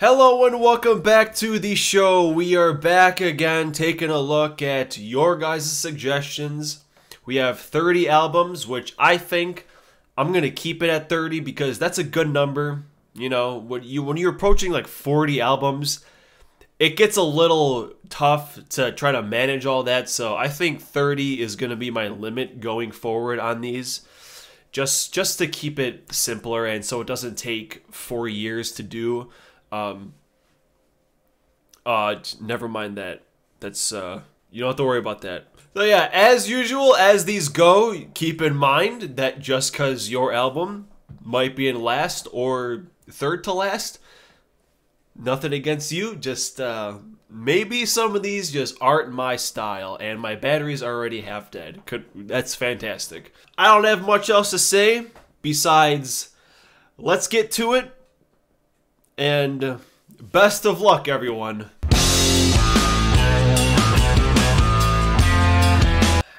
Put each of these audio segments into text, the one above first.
Hello and welcome back to the show. We are back again taking a look at your guys' suggestions. We have 30 albums, which I think I'm going to keep it at 30 because that's a good number. You know, when you're approaching like 40 albums, it gets a little tough to try to manage all that. So I think 30 is going to be my limit going forward on these. Just to keep it simpler and so it doesn't take 4 years to do. Never mind that. That's, you don't have to worry about that. So yeah, as usual, as these go, keep in mind that just because your album might be in last or third to last, nothing against you, just, maybe some of these just aren't my style, and my battery's already half dead. That's fantastic. I don't have much else to say, besides, let's get to it. And best of luck, everyone.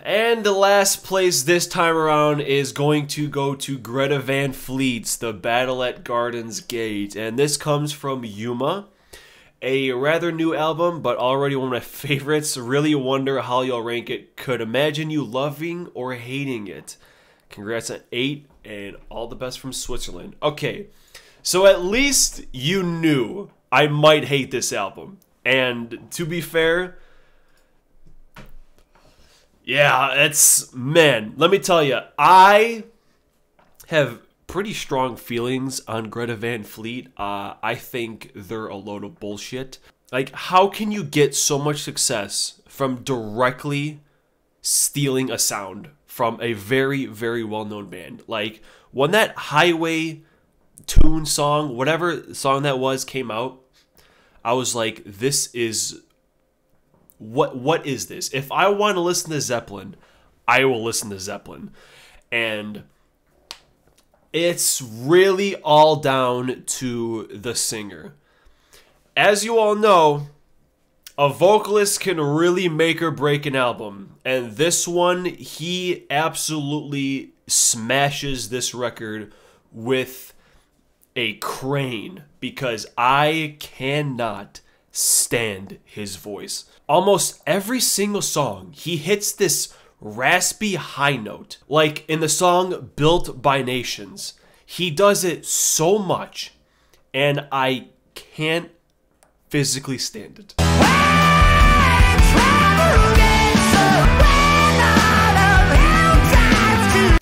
And the last place this time around is going to go to Greta Van Fleet's The Battle at Garden's Gate. And this comes from Yuma. A rather new album, but already one of my favorites. Really wonder how you'll rank it. Could imagine you loving or hating it. Congrats on 8 and all the best from Switzerland. Okay. So at least you knew I might hate this album. And to be fair, yeah, man, let me tell you, I have pretty strong feelings on Greta Van Fleet. I think they're a load of bullshit. Like, how can you get so much success from directly stealing a sound from a very, very well-known band? Like, when that Highway tune song, whatever song that was, came out, I was like, this is what is this? If I want to listen to Zeppelin, I will listen to Zeppelin. And it's really all down to the singer. As you all know, a vocalist can really make or break an album, and this one, he absolutely smashes this record with a crane, because I cannot stand his voice. Almost every single song, he hits this raspy high note. Like in the song Built by Nations, he does it so much, and I can't physically stand it.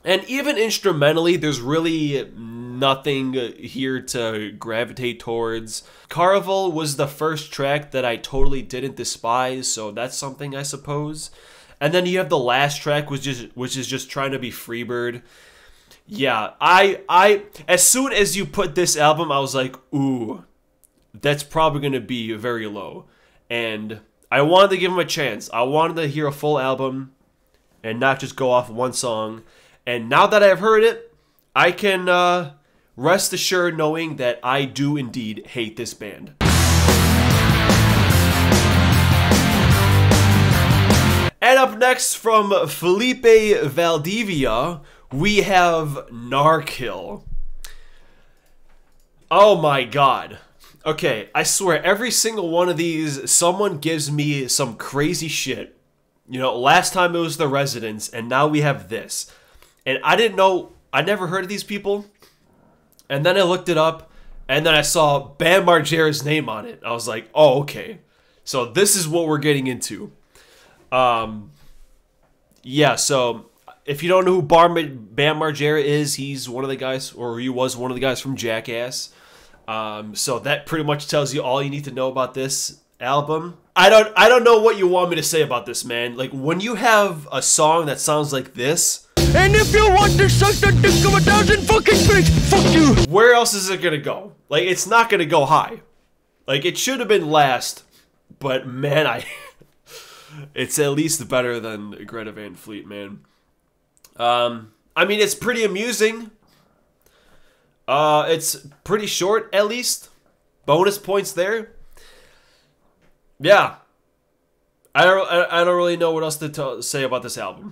And even instrumentally, there's really nothing here to gravitate towards. Caraval was the first track that I totally didn't despise, so that's something, I suppose. And then you have the last track, which is just trying to be Freebird. Yeah, I as soon as you put this album, I was like, ooh, that's probably gonna be very low. And I wanted to give him a chance. I wanted to hear a full album and not just go off one song. And now that I've heard it, I can rest assured knowing that I do indeed hate this band. And up next from Felipe Valdivia, we have Gnarkill. Oh my god. Okay, I swear, every single one of these, someone gives me some crazy shit. You know, last time it was The Residents, and now we have this. And I didn't know, I never heard of these people. And then I looked it up, and then I saw Bam Margera's name on it. I was like, oh, okay. So this is what we're getting into. Yeah, so if you don't know who Bam Margera is, he's one of the guys, or he was one of the guys from Jackass. So that pretty much tells you all you need to know about this album. I don't know what you want me to say about this, man. Like, when you have a song that sounds like this, and if you want to suck the dick of 1,000 fucking pigs, fuck you. Where else is it gonna go? Like, it's not gonna go high. Like, it should have been last, but man, it's at least better than Greta Van Fleet, man. I mean, it's pretty amusing. It's pretty short, at least. Bonus points there. Yeah. I don't really know what else to say about this album.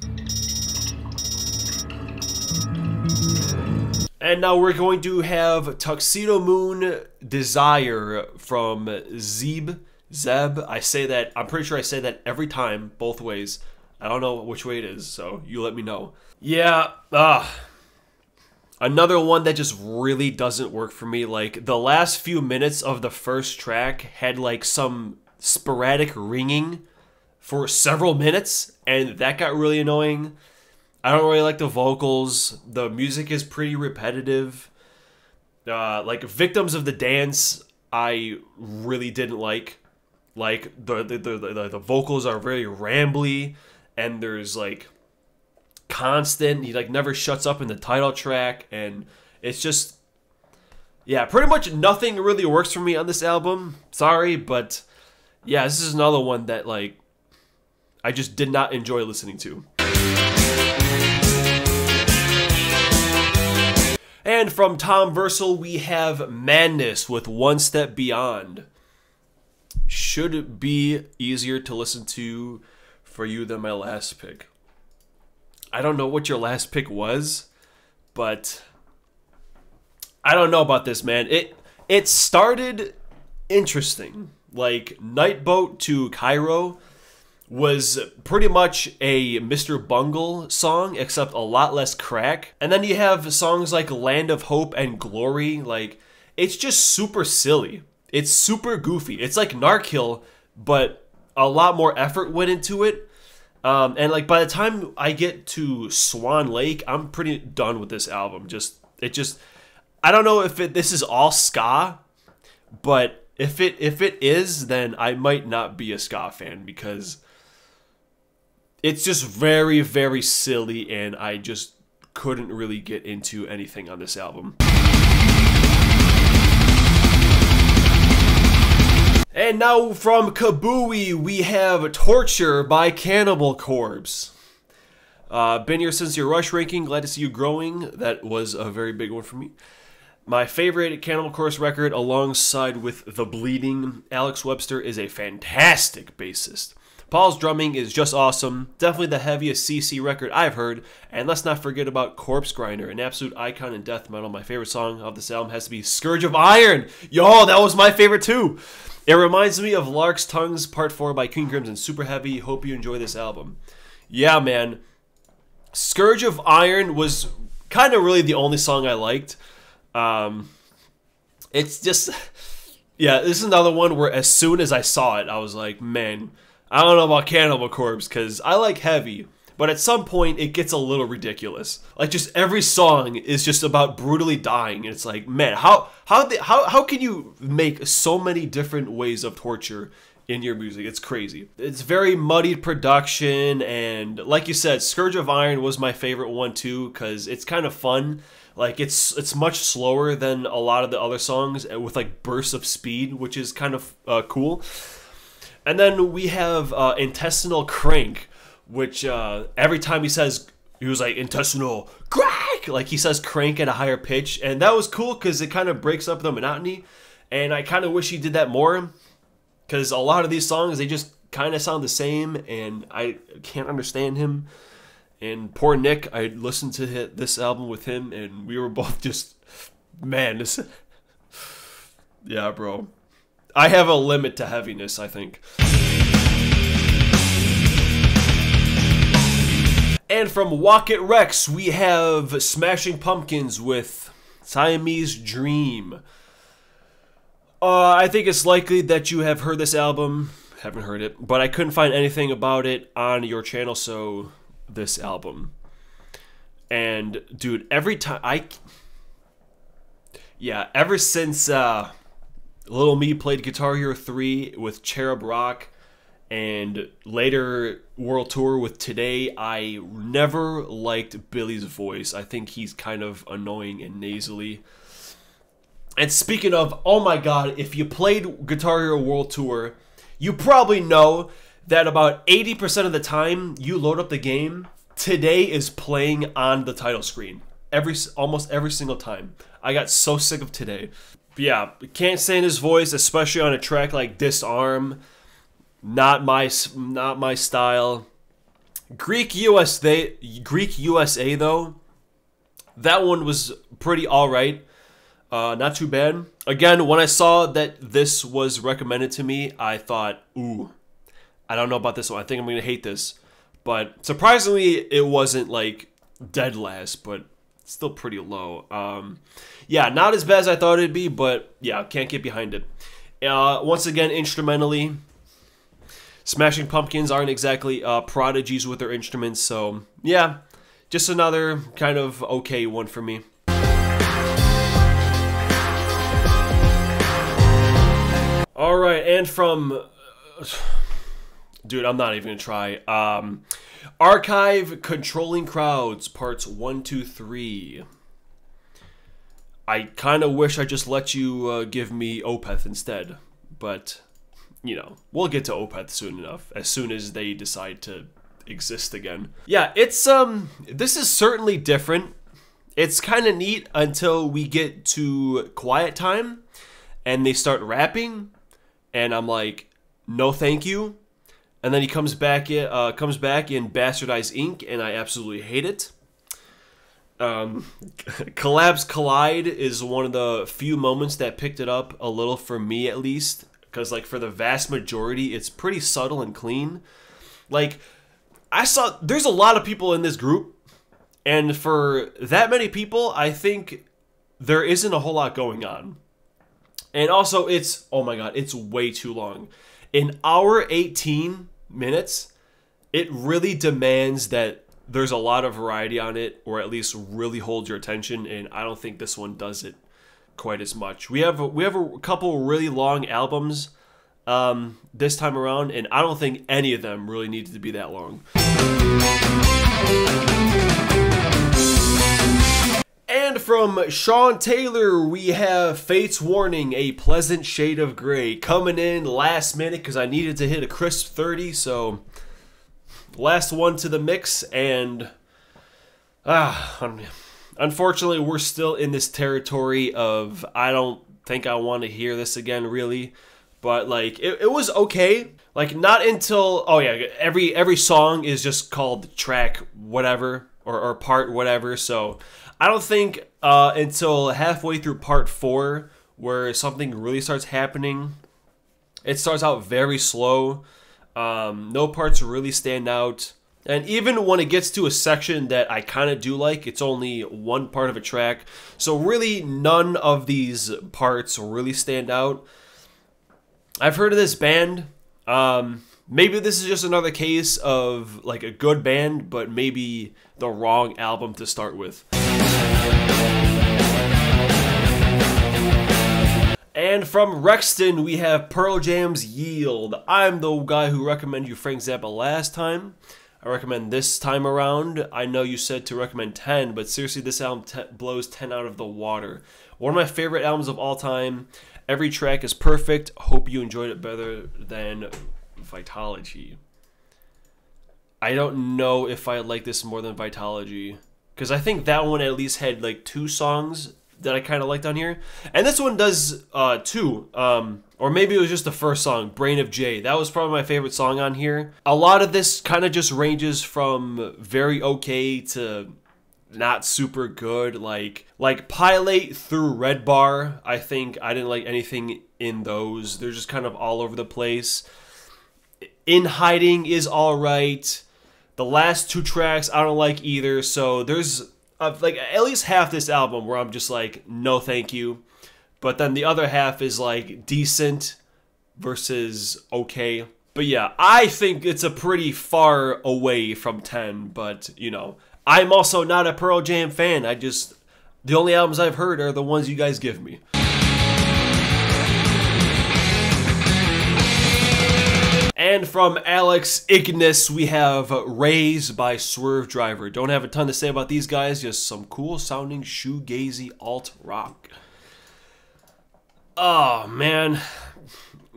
And now we're going to have Tuxedomoon Desire from Zeb. I say that, I'm pretty sure I say that every time, both ways. I don't know which way it is, so you let me know. Yeah, another one that just really doesn't work for me. Like, the last few minutes of the first track had like some sporadic ringing for several minutes, and that got really annoying. I don't really like the vocals. The music is pretty repetitive. Like, Victims of the Dance, I really didn't like. Like, the vocals are very rambly, and there's like constant, he like never shuts up in the title track, and it's just, yeah, pretty much nothing really works for me on this album. Sorry, but yeah, this is another one that like I just did not enjoy listening to. And from Tom Versal, we have Madness with One Step Beyond. Should be easier to listen to for you than my last pick. I don't know what your last pick was, but I don't know about this, man. It started interesting. Like, Nightboat to Cairo was pretty much a Mr. Bungle song, except a lot less crack. And then you have songs like Land of Hope and Glory. Like, it's just super silly. It's super goofy. It's like Gnarkill, but a lot more effort went into it. And like, by the time I get to Swan Lake, I'm pretty done with this album. I don't know if this is all ska, but if it is, then I might not be a ska fan, because it's just very, very silly, and I just couldn't really get into anything on this album. And now from Kabooey, we have Torture by Cannibal Corpse. Been here since your Rush ranking. Glad to see you growing. That was a very big one for me. My favorite Cannibal Corpse record, alongside with The Bleeding. Alex Webster is a fantastic bassist. Paul's drumming is just awesome. Definitely the heaviest CC record I've heard. And let's not forget about Corpse Grinder, an absolute icon in death metal. My favorite song of this album has to be Scourge of Iron. Yo, that was my favorite too. It reminds me of Lark's Tongues Part 4 by King Crimson. Super heavy. Hope you enjoy this album. Yeah, man. Scourge of Iron was kind of really the only song I liked. It's just, yeah, this is another one where as soon as I saw it, I was like, man, I don't know about Cannibal Corpse, because I like heavy, but at some point it gets a little ridiculous. Like, just every song is just about brutally dying, and it's like, man, how can you make so many different ways of torture in your music? It's crazy. It's very muddied production, and like you said, Scourge of Iron was my favorite one too, because it's kind of fun. Like, it's much slower than a lot of the other songs, with like bursts of speed, which is kind of cool. And then we have Intestinal Crank, which every time he was like, intestinal crank, like he says crank at a higher pitch, and that was cool because it kind of breaks up the monotony, and I kind of wish he did that more, because a lot of these songs, they just kind of sound the same, and I can't understand him. And poor Nick, I listened to this album with him, and we were both just, man, this, yeah, bro. I have a limit to heaviness, I think. And from Walk It Rex, we have Smashing Pumpkins with Siamese Dream. I think it's likely that you have heard this album. Haven't heard it, but I couldn't find anything about it on your channel, so this album. And dude, every time ever since Little Me played Guitar Hero 3 with Cherub Rock, and later World Tour with Today, I never liked Billy's voice. I think he's kind of annoying and nasally. And speaking of, oh my god, if you played Guitar Hero World Tour, you probably know that about 80% of the time you load up the game, Today is playing on the title screen. Almost every single time. I got so sick of Today. But yeah, can't stand his voice, especially on a track like Disarm. Not my style. Greek USA though, that one was pretty alright. Not too bad. Again, when I saw that this was recommended to me, I thought, ooh, I don't know about this one. I think I'm going to hate this. But surprisingly, it wasn't like dead last, but still pretty low. Yeah, not as bad as I thought it'd be, but yeah, can't get behind it. Once again, instrumentally, Smashing Pumpkins aren't exactly prodigies with their instruments, so yeah, just another kind of okay one for me. Alright, and from... dude, I'm not even gonna try. Archive Controlling Crowds, parts 1, 2, 3. I kind of wish I just let you give me Opeth instead, but, you know, we'll get to Opeth soon enough, as soon as they decide to exist again. Yeah, it's, this is certainly different. It's kind of neat until we get to Quiet Time, and they start rapping, and I'm like, no thank you. And then he comes back in Bastardized Ink, and I absolutely hate it. Collapse Collide is one of the few moments that picked it up a little for me, at least, because like for the vast majority, it's pretty subtle and clean. Like I saw, there's a lot of people in this group, and for that many people, I think there isn't a whole lot going on. And also, it's, oh my god, it's way too long. An hour 18 minutes, it really demands that there's a lot of variety on it, or at least really hold your attention, and I don't think this one does it quite as much. We have a couple really long albums this time around, and I don't think any of them really needed to be that long. And from Sean Taylor, we have Fate's Warning, A Pleasant Shade of Grey, coming in last minute because I needed to hit a crisp 30, so last one to the mix, and unfortunately we're still in this territory of I don't think I want to hear this again, really. But like it was okay. Like not until, oh yeah, every song is just called track whatever or part whatever, so I don't think until halfway through part 4 where something really starts happening. It starts out very slow. No parts really stand out. And even when it gets to a section that I kind of do like, it's only one part of a track. So really none of these parts really stand out. I've heard of this band. Maybe this is just another case of like a good band, but maybe the wrong album to start with. And from Rexton, we have Pearl Jam's Yield. I'm the guy who recommended you Frank Zappa last time. I recommend this time around. I know you said to recommend 10, but seriously, this album blows 10 out of the water. One of my favorite albums of all time. Every track is perfect. Hope you enjoyed it better than Vitology. I don't know if I like this more than Vitology, because I think that one at least had like 2 songs that I kind of liked on here. And this one does too. Or maybe it was just the first song, Brain of Jay. That was probably my favorite song on here. A lot of this kind of just ranges from very okay to not super good. Like Pilate through Red Bar, I think I didn't like anything in those. They're just kind of all over the place. In Hiding is alright. The last 2 tracks I don't like either. So there's like at least half this album where I'm just like, no thank you. But then the other half is like decent versus okay. But yeah, I think it's a pretty far away from 10. But, you know, I'm also not a Pearl Jam fan. The only albums I've heard are the ones you guys give me. And from Alex Ignis, we have Raise by Swervedriver. Don't have a ton to say about these guys, just some cool sounding shoegazy alt rock. Oh, man.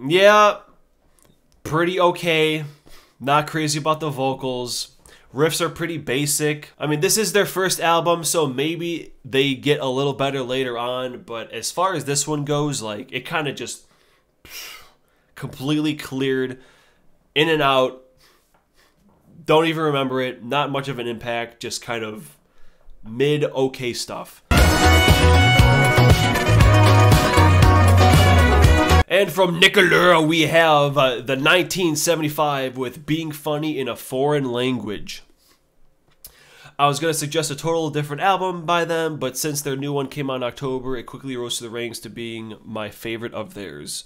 Yeah, pretty okay. Not crazy about the vocals. Riffs are pretty basic. I mean, this is their first album, so maybe they get a little better later on. But as far as this one goes, like, it kind of just completely cleared. In and out. Don't even remember it. Not much of an impact. Just kind of mid-okay stuff. And from Nickelera, we have the 1975 with Being Funny in a Foreign Language. I was going to suggest a total different album by them, but since their new one came out in October, it quickly rose to the ranks to being my favorite of theirs.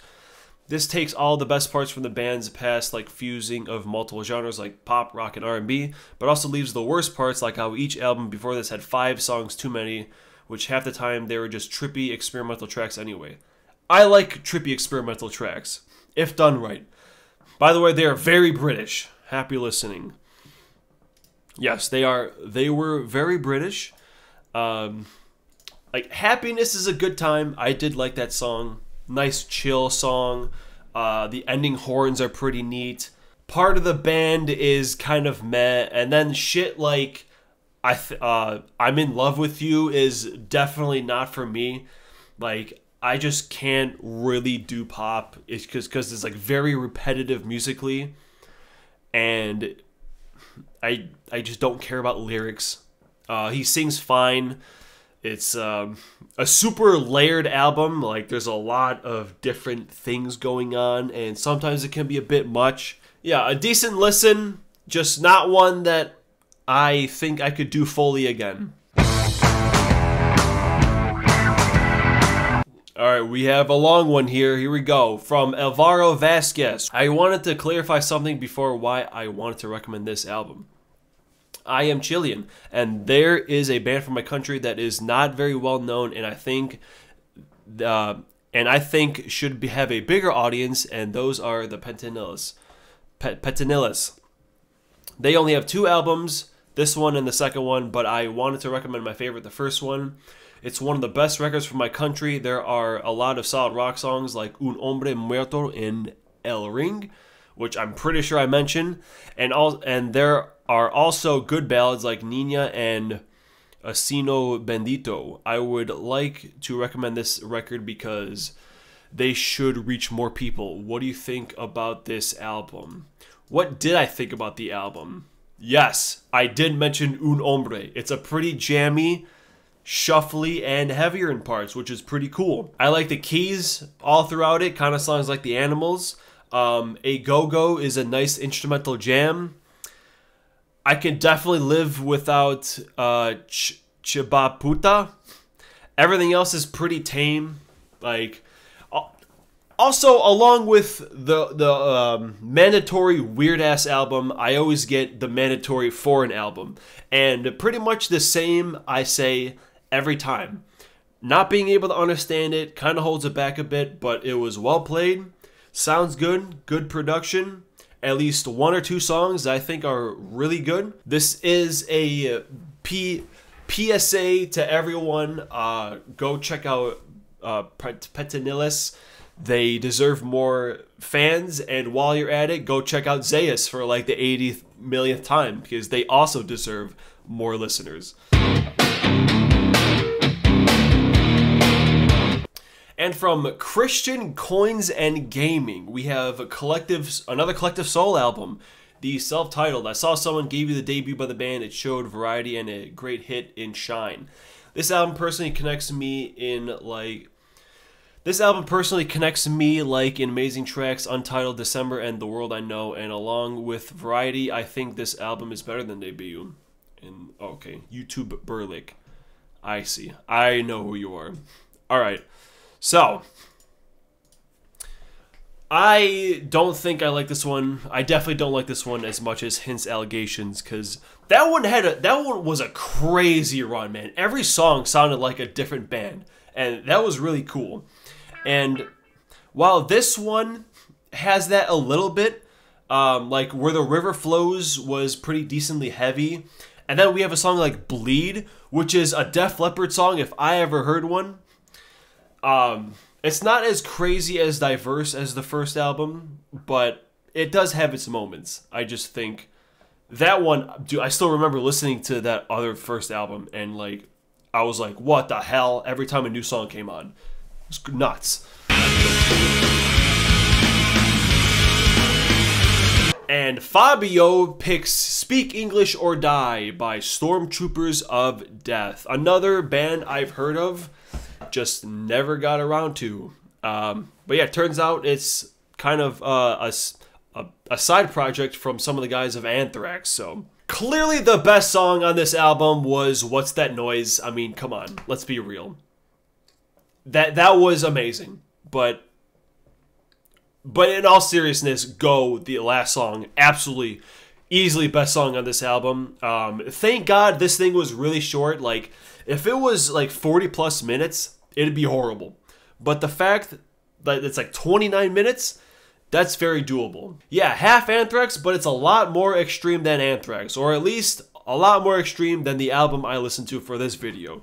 This takes all the best parts from the band's past, like fusing of multiple genres like pop, rock, and R&B, but also leaves the worst parts, like how each album before this had 5 songs too many, which half the time they were just trippy experimental tracks anyway. I like trippy experimental tracks, if done right. By the way, they are very British. Happy listening. Yes, they are. They were very British. Like, Happiness is a good time. I did like that song. Nice chill song. The ending horns are pretty neat. Part of the band is kind of meh, and then shit like I'm in Love with You is definitely not for me. Like, I just can't really do pop. It's because it's like very repetitive musically, and I just don't care about lyrics. He sings fine. It's a super layered album. Like, there's a lot of different things going on, and sometimes it can be a bit much. Yeah, a decent listen, just not one that I think I could do fully again. Alright, we have a long one here. Here we go. From Alvaro Vasquez. I wanted to clarify something before why I wanted to recommend this album. I am Chilean, and there is a band from my country that is not very well known, and I think should have a bigger audience, and those are the Pettinnelis. Pettinnelis. They only have 2 albums, this one and the second one, but I wanted to recommend my favorite, the first one. It's one of the best records from my country. There are a lot of solid rock songs like Un Hombre Muerto in El Ring, which I'm pretty sure I mentioned, and there are also good ballads like Niña and Asino Bendito. I would like to recommend this record because they should reach more people. What do you think about this album? What did I think about the album? Yes, I did mention Un Hombre. It's a pretty jammy, shuffly, and heavier in parts, which is pretty cool. I like the keys all throughout it, kind of sounds like the Animals. A Go-Go is a nice instrumental jam. I can definitely live without Chibaputa. Everything else is pretty tame. Like, also, along with the mandatory weird-ass album, I always get the mandatory foreign album. And pretty much the same, I say, every time. Not being able to understand it kind of holds it back a bit, but it was well played. Sounds good. Good production. At least 1 or 2 songs I think are really good. This is a PSA to everyone. Go check out Pettinnelis. They deserve more fans, and while you're at it, go check out Zeus for like the 80th millionth time, because they also deserve more listeners. And from Christian Coins and Gaming, we have another Collective Soul album, the self-titled. I saw someone gave you the debut by the band. It showed variety and a great hit in Shine. This album personally connects me like in amazing tracks Untitled, December, and The World I Know. And along with variety, I think this album is better than debut. And okay, YouTube Burlick. I see. I know who you are. All right. So, I don't think I like this one. I definitely don't like this one as much as Hint's Allegations, because that one was a crazy run, man. Every song sounded like a different band, and that was really cool. And while this one has that a little bit, like Where the River Flows was pretty decently heavy, and then we have a song like Bleed, which is a Def Leppard song if I ever heard one. It's not as crazy as diverse as the first album, but it does have its moments. I just think that one, dude, I still remember listening to that other first album, and like, I was like, what the hell? Every time a new song came on. It was nuts. And Fabio picks Speak English or Die by Stormtroopers of Death. Another band I've heard of, just never got around to. But yeah, it turns out it's kind of a side project from some of the guys of Anthrax. So clearly the best song on this album was What's That Noise? I mean, come on, let's be real. That was amazing. But in all seriousness, Go, the last song, absolutely, easily best song on this album. Thank God this thing was really short. Like, if it was like 40 plus minutes, it'd be horrible. But the fact that it's like 29 minutes, that's very doable. Yeah, half Anthrax, but it's a lot more extreme than Anthrax, or at least a lot more extreme than the album I listened to for this video.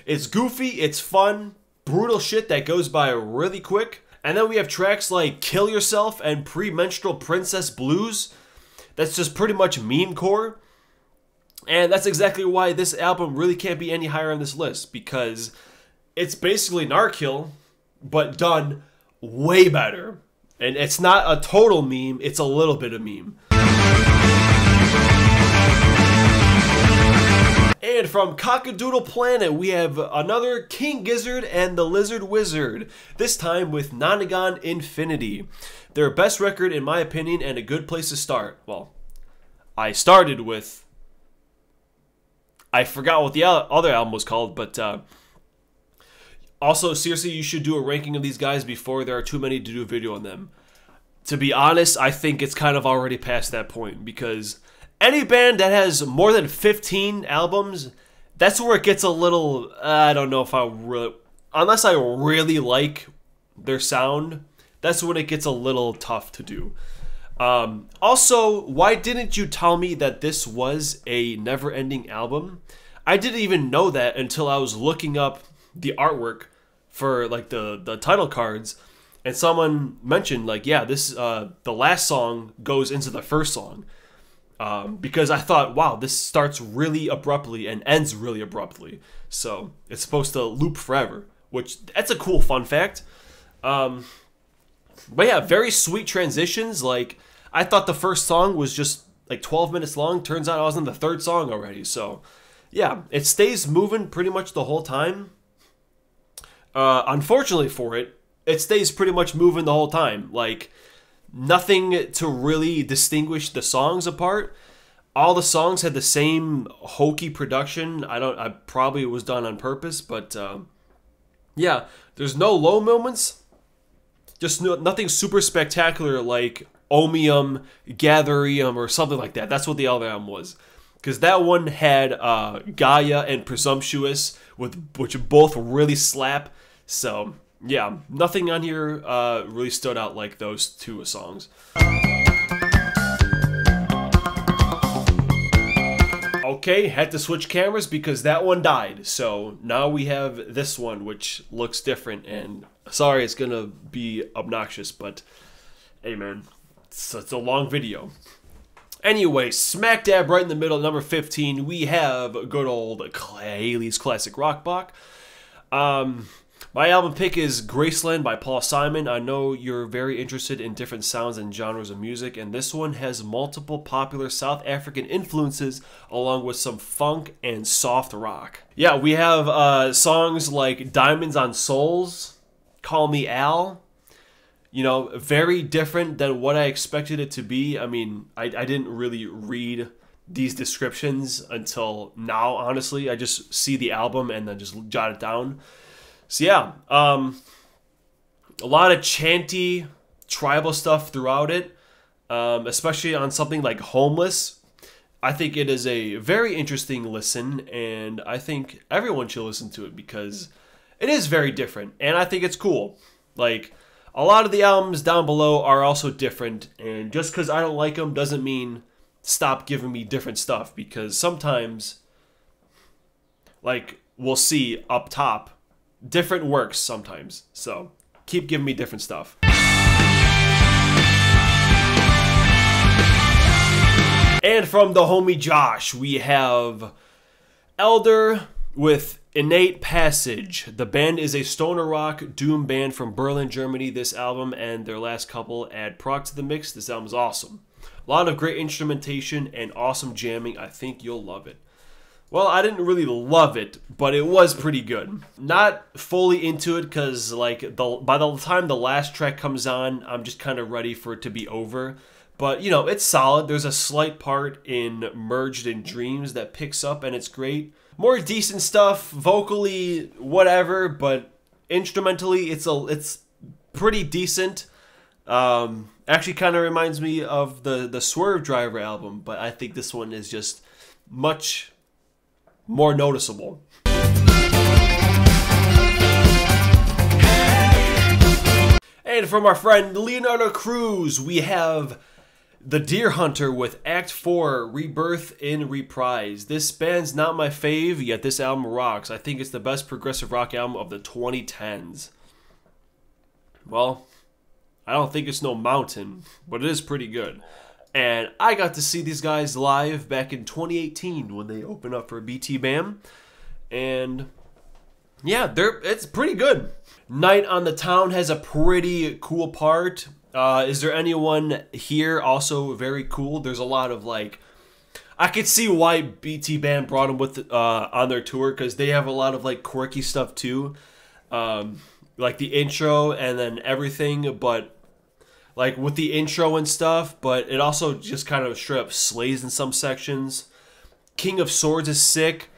It's goofy, it's fun, brutal shit that goes by really quick. And then we have tracks like Kill Yourself and Premenstrual Princess Blues. That's just pretty much memecore. And that's exactly why this album really can't be any higher on this list, because it's basically Gnarkill, but done way better. And it's not a total meme, it's a little bit of meme. And from Cockadoodle Planet, we have another King Gizzard and the Lizard Wizard, this time with Nonagon Infinity. Their best record, in my opinion, and a good place to start. Well, I started with... I forgot what the other album was called, but... also, seriously, you should do a ranking of these guys before there are too many to do a video on them. To be honest, I think it's kind of already past that point, because... any band that has more than 15 albums, that's where it gets a little, I don't know if I really, unless I really like their sound, that's when it gets a little tough to do. Also, why didn't you tell me that this was a never-ending album? I didn't even know that until I was looking up the artwork for like the title cards, and someone mentioned like, yeah, this the last song goes into the first song. Because I thought, wow, this starts really abruptly and ends really abruptly. So it's supposed to loop forever, which that's a cool fun fact. But yeah, very sweet transitions. Like, I thought the first song was just like 12 minutes long. Turns out I was in the third song already. So yeah, it stays moving pretty much the whole time. Unfortunately for it, it stays pretty much moving the whole time. Like, nothing to really distinguish the songs apart. All the songs had the same hokey production. I probably was done on purpose, but yeah, there's no low moments. Just nothing super spectacular like Omium, Gatherium, or something like that. That's what the other album was. Because that one had Gaia and Presumptuous, which both really slap. So yeah, nothing on here really stood out like those two songs. Okay, had to switch cameras because that one died. So now we have this one, which looks different. And sorry, it's going to be obnoxious, but hey, man, it's a long video. Anyway, smack dab right in the middle, number 15, we have good old Haley's Classic Rock Block. My album pick is Graceland by Paul Simon. I know you're very interested in different sounds and genres of music, and this one has multiple popular South African influences along with some funk and soft rock. Yeah, we have songs like Diamonds on Souls, Call Me Al. You know, very different than what I expected it to be. I mean, I didn't really read these descriptions until now, honestly. I just see the album and then just jot it down. So yeah, a lot of chanty, tribal stuff throughout it, especially on something like Homeless. I think it is a very interesting listen, and I think everyone should listen to it because it is very different, and I think it's cool. Like, a lot of the albums down below are also different, and just because I don't like them doesn't mean stop giving me different stuff, because sometimes, like, we'll see up top, different works sometimes. So keep giving me different stuff. And from the homie Josh, we have Elder with Innate Passage. The band is a stoner rock doom band from Berlin, Germany. This album and their last couple add prog to the mix. This album is awesome. A lot of great instrumentation and awesome jamming. I think you'll love it. Well, I didn't really love it, but it was pretty good. Not fully into it because, like, by the time the last track comes on, I'm just kind of ready for it to be over. But, you know, it's solid. There's a slight part in Merged in Dreams that picks up, and it's great. More decent stuff, vocally, whatever, but instrumentally, it's pretty decent. Actually kind of reminds me of the Swervedriver album, but I think this one is just much more noticeable. And from our friend Leonardo Cruz, we have The Deer Hunter with Act 4, Rebirth in Reprise. This band's not my fave, yet this album rocks. I think it's the best progressive rock album of the 2010s. Well, I don't think it's no mountain, but it is pretty good. And I got to see these guys live back in 2018 when they opened up for BT Bam. And yeah, it's pretty good. Night on the Town has a pretty cool part. Is there anyone here also very cool? There's a lot of, like, I could see why BT Bam brought them with on their tour, because they have a lot of, like, quirky stuff too. Like the intro and then everything, but like with the intro and stuff, but it also just kind of straight up slays in some sections. King of Swords is sick,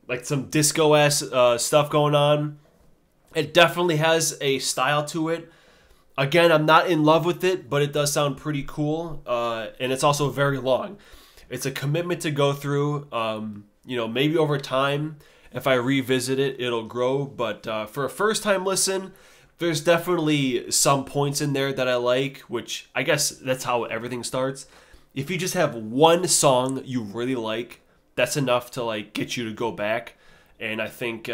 like some disco-ass stuff going on. It definitely has a style to it. Again, I'm not in love with it, but it does sound pretty cool, and it's also very long. It's a commitment to go through. You know, maybe over time, if I revisit it, it'll grow, but for a first-time listen, there's definitely some points in there that I like, which I guess that's how everything starts. If you just have one song you really like, that's enough to, like, get you to go back. And I think,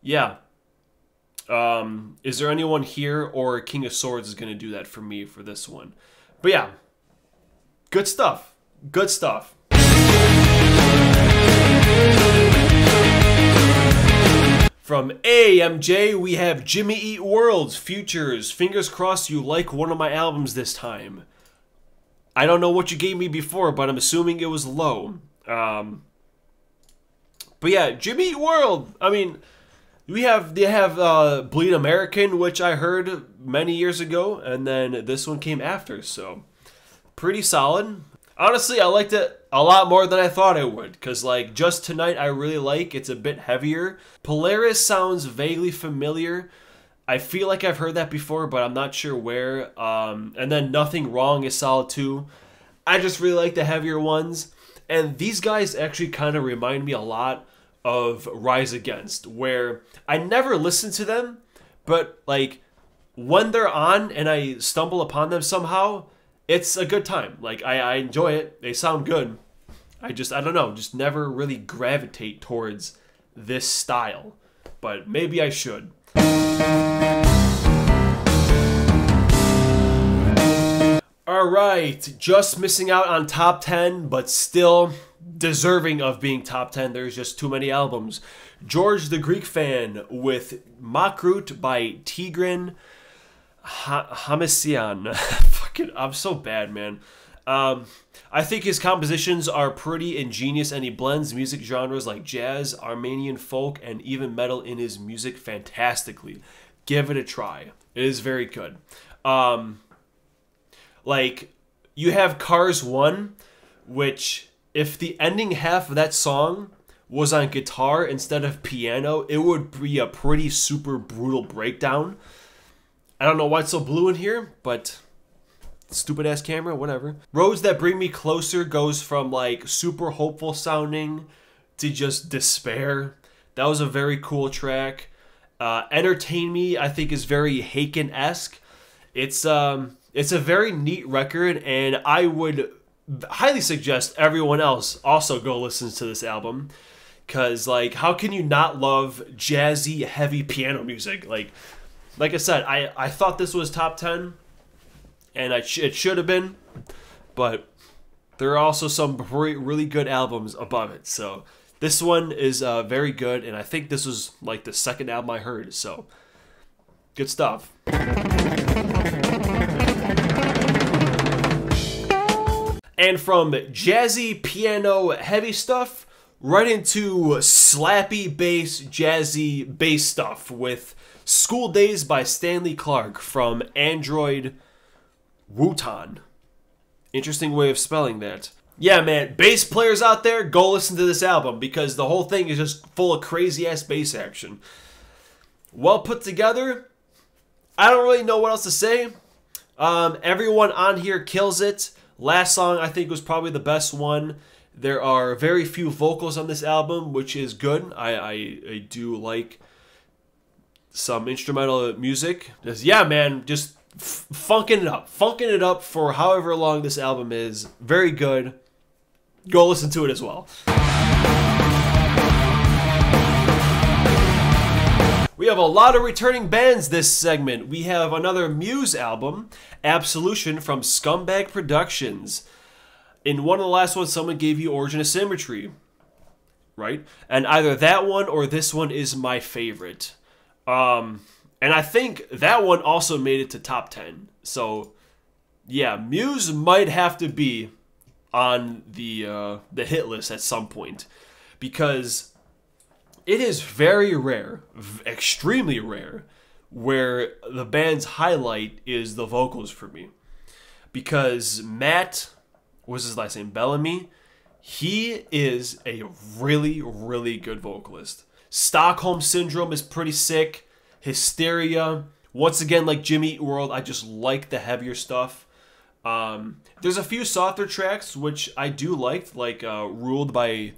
yeah. Is there anyone here, or King of Swords is going to do that for me for this one? But yeah, good stuff. Good stuff. From AMJ, we have Jimmy Eat Worlds, Futures. Fingers crossed you like one of my albums this time. I don't know what you gave me before, but I'm assuming it was low. But yeah, Jimmy Eat World. I mean, they have Bleed American, which I heard many years ago, and then this one came after, so pretty solid. Honestly, I liked it a lot more than I thought I would, because, like, Just Tonight I really like. It's a bit heavier. Polaris sounds vaguely familiar. I feel like I've heard that before, but I'm not sure where. And then Nothing Wrong is solid too. I just really like the heavier ones. And these guys actually kind of remind me a lot of Rise Against, where I never listen to them, but, like, when they're on and I stumble upon them somehow, it's a good time. Like, I enjoy it. They sound good. I don't know, just never really gravitate towards this style. But maybe I should. Alright, just missing out on top 10, but still deserving of being top 10. There's just too many albums. George the Greek Fan with Mockroot by Tigran Hamasyan. Fucking, I'm so bad, man. I think his compositions are pretty ingenious, and he blends music genres like jazz, Armenian folk, and even metal in his music fantastically. Give it a try. It is very good. Like, you have Cars 1, which, if the ending half of that song was on guitar instead of piano, it would be a pretty super brutal breakdown. I don't know why it's so blue in here, but stupid ass camera, whatever. Roads That Bring Me Closer goes from, like, super hopeful sounding to just despair. That was a very cool track. Entertain Me, I think, is very Haken-esque. It's a very neat record, and I would highly suggest everyone else also go listen to this album, because, like, how can you not love jazzy, heavy piano music? Like I said, I thought this was top 10, and it should have been, but there are also some really good albums above it. So this one is very good, and I think this was, like, the second album I heard, so good stuff. And from jazzy, piano, heavy stuff, right into slappy bass, jazzy bass stuff with School Days by Stanley Clarke from Android Wutan. Interesting way of spelling that. Yeah, man, bass players out there, go listen to this album because the whole thing is just full of crazy-ass bass action. Well put together. I don't really know what else to say. Everyone on here kills it. Last song, I think, was probably the best one. There are very few vocals on this album, which is good. I do like some instrumental music. Just, yeah, man, just funking it up. Funking it up for however long this album is. Very good. Go listen to it as well. We have a lot of returning bands this segment. We have another Muse album, Absolution from Scumbag Productions. In one of the last ones, someone gave you Origin of Symmetry, right? And either that one or this one is my favorite. And I think that one also made it to top 10. So, yeah, Muse might have to be on the hit list at some point because it is very rare, extremely rare, where the band's highlight is the vocals for me. Because Matt, what's his last name, Bellamy, he is a really, really good vocalist. Stockholm Syndrome is pretty sick. Hysteria, once again, like Jimmy Eat World, I just like the heavier stuff. There's a few softer tracks, which I do like Ruled by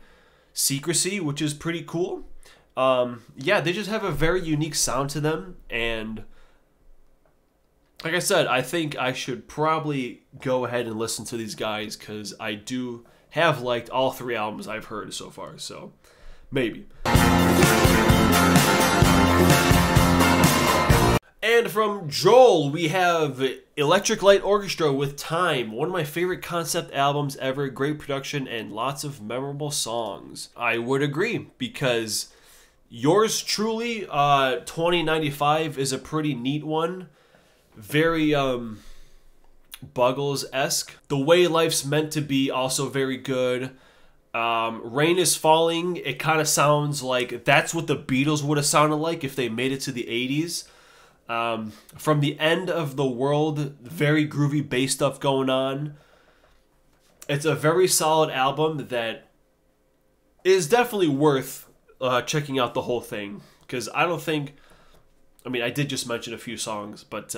Secrecy, which is pretty cool. Yeah, they just have a very unique sound to them, and like I said, I think I should probably go ahead and listen to these guys, because I do have liked all 3 albums I've heard so far, so maybe. And from Joel, we have Electric Light Orchestra with Time, one of my favorite concept albums ever, great production and lots of memorable songs. I would agree, because Yours Truly, 2095 is a pretty neat one. Very Buggles-esque. The Way Life's Meant to Be, also very good. Rain is Falling, it kind of sounds like that's what the Beatles would have sounded like if they made it to the 80s. From the End of the World, very groovy bass stuff going on. It's a very solid album that is definitely worth checking out the whole thing, because I don't think, I mean, I did just mention a few songs, but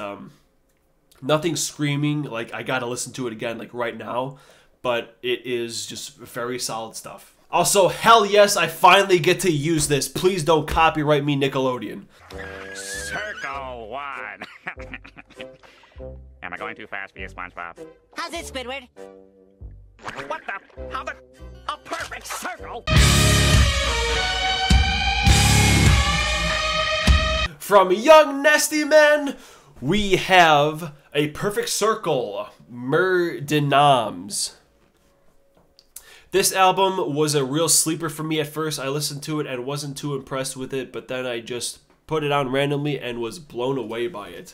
nothing screaming like I gotta listen to it again like right now, but it is just very solid stuff. Also, hell yes, I finally get to use this. Please don't copyright me, Nickelodeon. Circle 1. Am I going too fast for you, SpongeBob? How's it, Squidward? What the? How the? A perfect circle! From Young Nasty Men, we have A Perfect Circle, Noms. This album was a real sleeper for me at first. I listened to it and wasn't too impressed with it, but then I just put it on randomly and was blown away by it.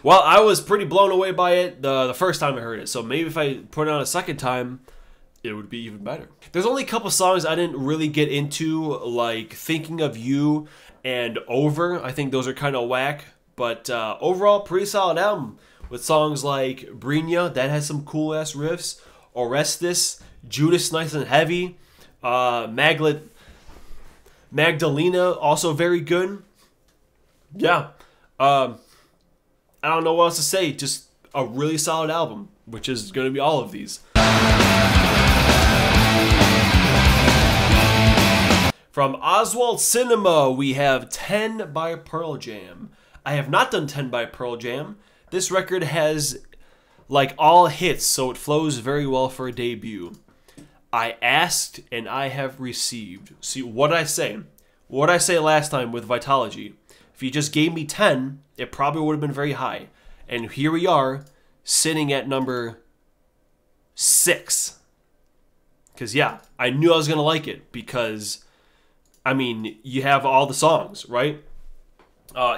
Well, I was pretty blown away by it the first time I heard it, so maybe if I put it on a second time, it would be even better. There's only a couple songs I didn't really get into, like Thinking of You and Over. I think those are kind of whack, but overall, pretty solid album with songs like Brinya, that has some cool ass riffs, Orestes, Judas Nice and Heavy, Magdalena, also very good. Yeah, I don't know what else to say, just a really solid album, which is going to be all of these. From Oswald Cinema, we have 10 by Pearl Jam. I have not done 10 by Pearl Jam. This record has, like, all hits, so it flows very well for a debut. I asked and I have received. See, what I say? What I say last time with Vitology? If you just gave me 10, it probably would have been very high. And here we are, sitting at number 6. Because, yeah, I knew I was going to like it. Because, I mean, you have all the songs, right?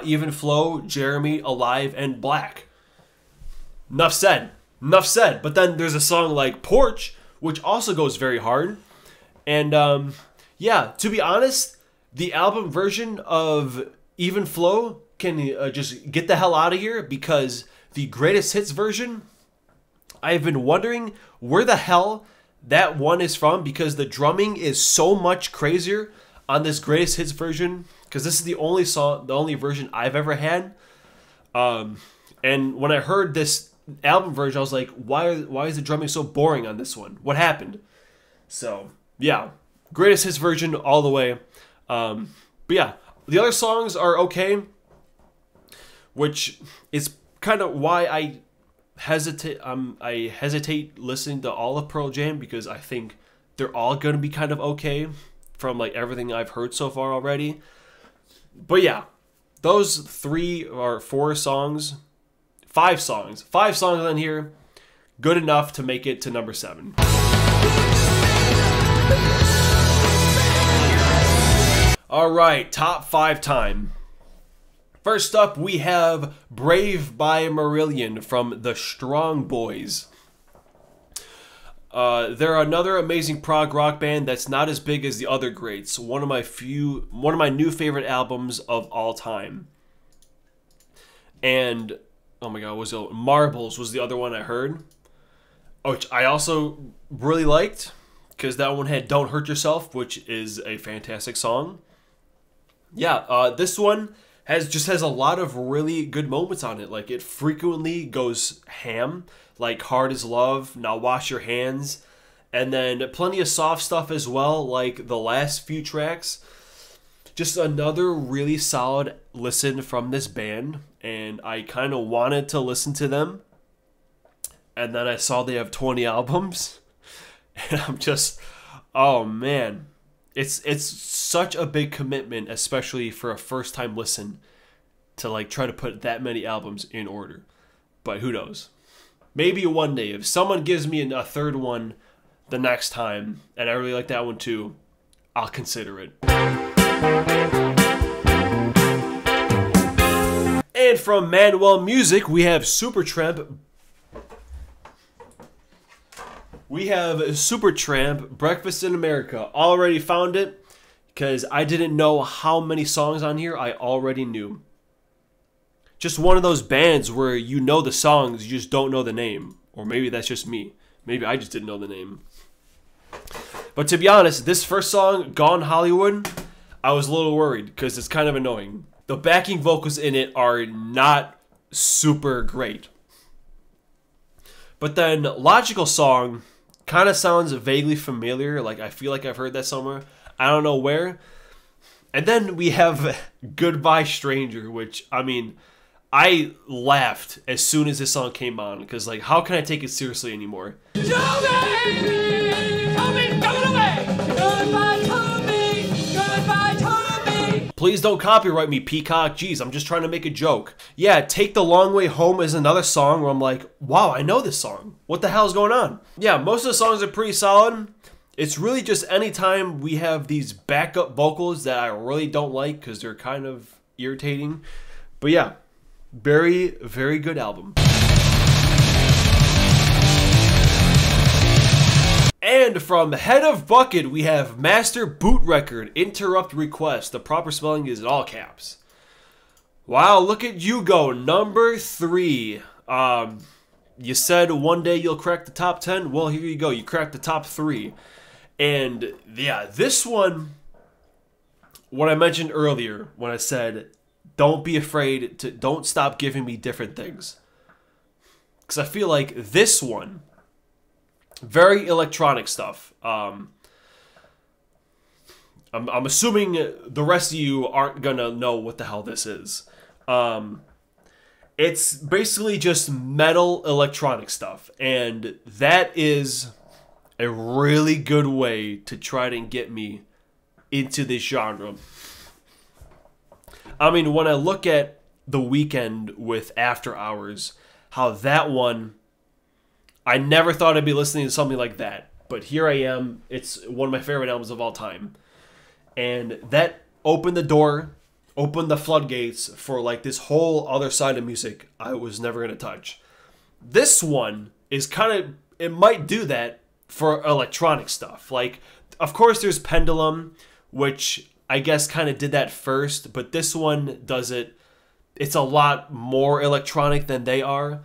Even Flow, Jeremy, Alive, and Black. Enough said. Enough said. But then there's a song like Porch, which also goes very hard. And yeah, to be honest, the album version of Even Flow can just get the hell out of here, because the greatest hits version, I've been wondering where the hell that one is from, because the drumming is so much crazier on this greatest hits version, because this is the only version I've ever had. And when I heard this album version, I was like, why is the drumming so boring on this one? What happened? So yeah, greatest hits version all the way. But yeah, the other songs are okay, which is kind of why I hesitate listening to all of Pearl Jam, because I think they're all going to be kind of okay from like everything I've heard so far already. But yeah, those 3 or 4 songs, 5 songs on here, good enough to make it to number 7. All right, top 5 time. First up, we have Brave by Marillion from the Strong Boys. They're another amazing prog rock band that's not as big as the other greats. One of my new favorite albums of all time. And oh my god, Marbles was the other one I heard, which I also really liked, because that one had Don't Hurt Yourself, which is a fantastic song. Yeah, this one has a lot of really good moments on it. Like, it frequently goes ham, like Hard as Love, Now Wash Your Hands, and then plenty of soft stuff as well, like the last few tracks. Just another really solid listen from this band, and I kind of wanted to listen to them, and then I saw they have 20 albums, and I'm just, oh man. It's such a big commitment, especially for a first time listen, to like try to put that many albums in order. But who knows? Maybe one day, if someone gives me a third one the next time, and I really like that one too, I'll consider it. And from Manuel Music, we have Supertramp. Breakfast in America. Already found it, because I didn't know how many songs on here I already knew. Just one of those bands where you know the songs, you just don't know the name. Or maybe that's just me. Maybe I just didn't know the name. But to be honest, this first song, Gone Hollywood, I was a little worried, because it's kind of annoying. The backing vocals in it are not super great. But then Logical Song kind of sounds vaguely familiar. Like, I feel like I've heard that somewhere. I don't know where. And then we have Goodbye Stranger, which, I mean, I laughed as soon as this song came on, because, like, how can I take it seriously anymore? Please don't copyright me, Peacock. Jeez, I'm just trying to make a joke. Yeah, Take the Long Way Home is another song where I'm like, wow, I know this song. What the hell is going on? Yeah, most of the songs are pretty solid. It's really just anytime we have these backup vocals that I really don't like, because they're kind of irritating. But yeah, very, very good album. And from Head of Bucket, we have Master Boot Record, Interrupt Request. The proper spelling is in all caps. Wow, look at you go, number 3. You said one day you'll crack the top 10. Well, here you go. You cracked the top 3. And yeah, this one, what I mentioned earlier when I said, don't be afraid to, don't stop giving me different things. Because I feel like this one, very electronic stuff. I'm assuming the rest of you aren't gonna know what the hell this is. It's basically just metal electronic stuff, and that is a really good way to try to get me into this genre. I mean, when I look at The Weeknd with After Hours, how that one, I never thought I'd be listening to something like that, but here I am. It's one of my favorite albums of all time, and that opened the door, opened the floodgates for like this whole other side of music I was never gonna touch. This one is kind of, it might do that for electronic stuff. Like of course, there's Pendulum, which I guess kind of did that first, but this one does it. It's a lot more electronic than they are.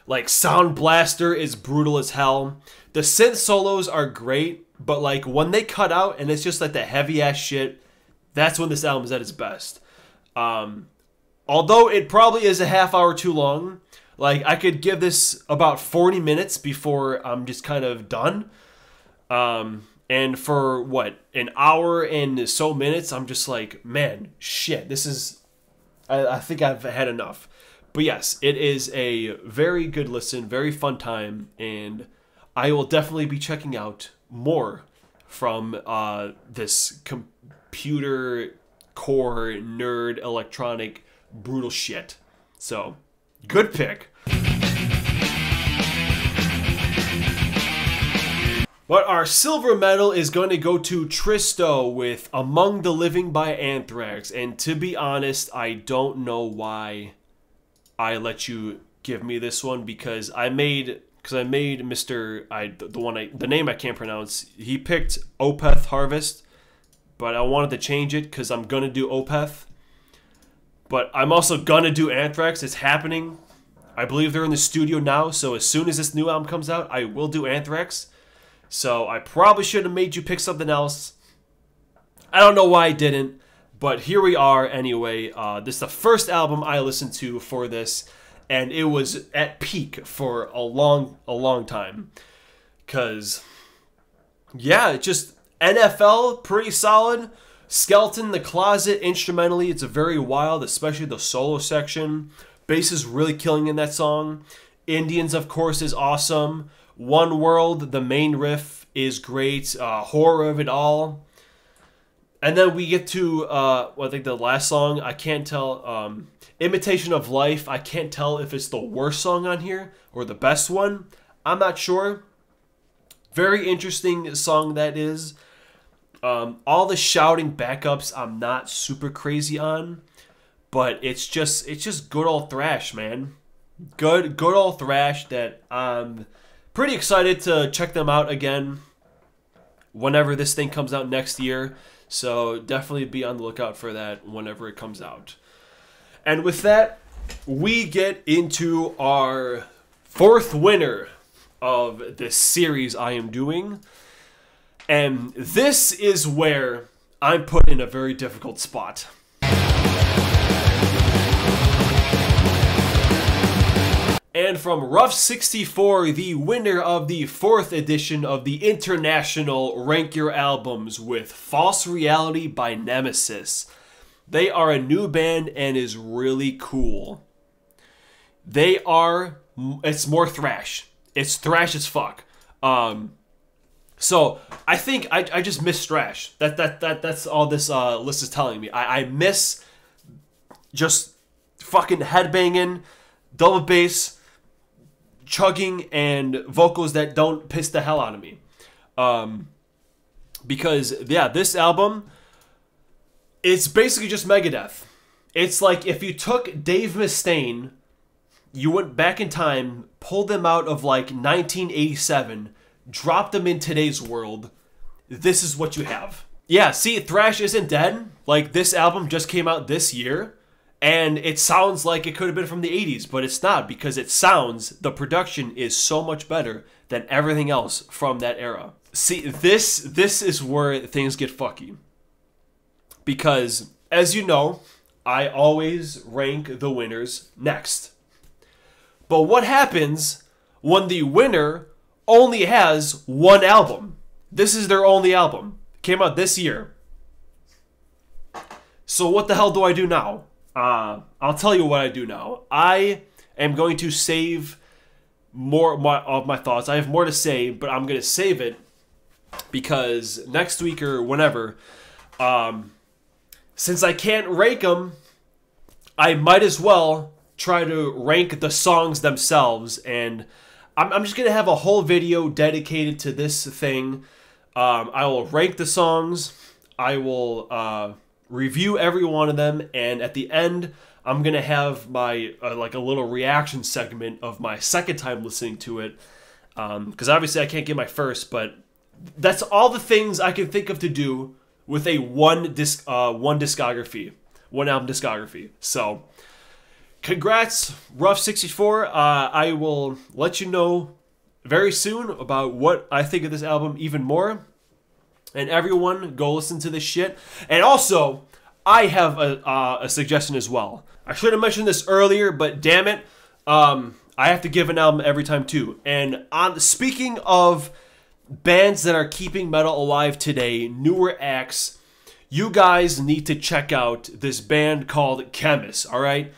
Like, Sound Blaster is brutal as hell. The synth solos are great, but like when they cut out and it's just like the heavy ass shit, that's when this album is at its best. Although it probably is a half hour too long, like I could give this about 40 minutes before I'm just kind of done. And for what, an hour and so minutes, I'm just like, man, shit, this is, I think I've had enough. But yes, it is a very good listen, very fun time, and I will definitely be checking out more from this computer core nerd electronic brutal shit. So, good pick. But our silver medal is going to go to Tristo with Among the Living by Anthrax. And to be honest, I don't know why I let you give me this one, because I made Mr. the name I can't pronounce. He picked Opeth Harvest, but I wanted to change it because I'm gonna do Opeth. But I'm also gonna do Anthrax. It's happening. I believe they're in the studio now, so as soon as this new album comes out, I will do Anthrax. So I probably should have made you pick something else. I don't know why I didn't. But here we are anyway. This is the first album I listened to for this, and it was at peak for a long time. Because, yeah, just NFL, pretty solid. Skeleton in the Closet, instrumentally, it's a very wild, especially the solo section. Bass is really killing in that song. Indians, of course, is awesome. One World, the main riff is great. Horror of It All. And then we get to, I think the last song, I can't tell, Imitation of Life. I can't tell if it's the worst song on here or the best one. I'm not sure. Very interesting song that is. All the shouting backups I'm not super crazy on. But it's just good old thrash, man. Good old thrash that I'm pretty excited to check them out again whenever this thing comes out next year. So definitely be on the lookout for that whenever it comes out. And with that, we get into our fourth winner of this series I am doing. And this is where I'm put in a very difficult spot. And from Rough 64, the winner of the 4th edition of the International Rank Your Albums with False Reality by Nemesis. They are a new band and is really cool. It's more thrash. It's thrash as fuck. So I think I just miss thrash. That's all this list is telling me. I miss just fucking headbanging, double bass, chugging, and vocals that don't piss the hell out of me. Because, yeah, this album, it's basically just Megadeth. It's like if you took Dave Mustaine, you went back in time, pulled them out of like 1987, dropped them in today's world, this is what you have. Yeah, see, thrash isn't dead. Like, this album just came out this year. And it sounds like it could have been from the 80s, but it's not, because the production is so much better than everything else from that era. See, this is where things get fucky. Because, as you know, I always rank the winners next. But what happens when the winner only has one album? This is their only album. Came out this year. So what the hell do I do now? I'll tell you what I do now. I am going to save more of my thoughts. I have more to say, but I'm going to save it because next week or whenever, since I can't rank them, I might as well try to rank the songs themselves. And I'm just going to have a whole video dedicated to this thing. I will rank the songs. I will review every one of them, and at the end, I'm gonna have my like a little reaction segment of my second time listening to it, Because obviously I can't get my first, but that's all the things I can think of to do with a one album discography. So, congrats, Rough 64. I will let you know very soon about what I think of this album even more. And everyone, go listen to this shit. And also, I have a suggestion as well. I should have mentioned this earlier, but damn it, I have to give an album every time too. And speaking of bands that are keeping metal alive today, newer acts, you guys need to check out this band called Chemist, alright?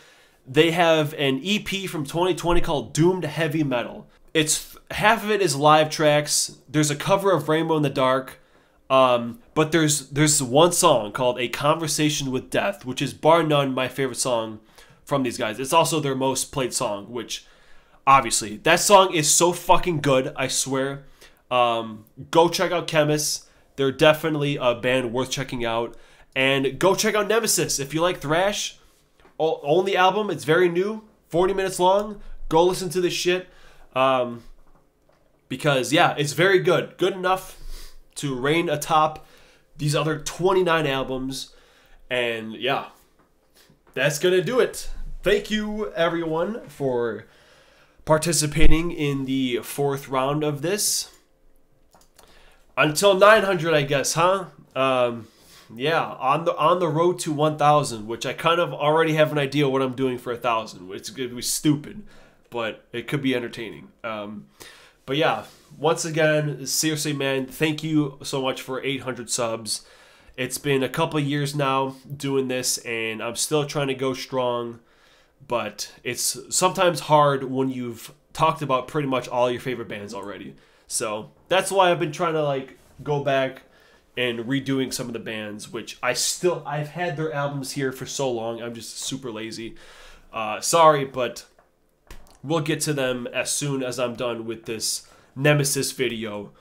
They have an EP from 2020 called Doomed Heavy Metal. It's half of it is live tracks. There's a cover of Rainbow in the Dark. But there's one song called A Conversation with Death, which is bar none my favorite song from these guys. It's also their most played song, which obviously that song is so fucking good, I swear. Go check out Chemist. They're definitely a band worth checking out. And go check out Nemesis if you like thrash. Own the album. It's very new, 40 minutes long. Go listen to this shit. Because yeah, it's very good. Good enough to reign atop these other 29 albums. And yeah, that's gonna do it. Thank you everyone for participating in the 4th round of this. Until 900, I guess, huh? Yeah, on the road to 1,000, which I kind of already have an idea what I'm doing for 1,000. It's gonna be stupid, but it could be entertaining. But yeah, once again, seriously, man, thank you so much for 800 subs. It's been a couple of years now doing this, and I'm still trying to go strong. But it's sometimes hard when you've talked about pretty much all your favorite bands already. So that's why I've been trying to like go back and redoing some of the bands, which I've had their albums here for so long. I'm just super lazy. Sorry, but we'll get to them as soon as I'm done with this Nemesis video,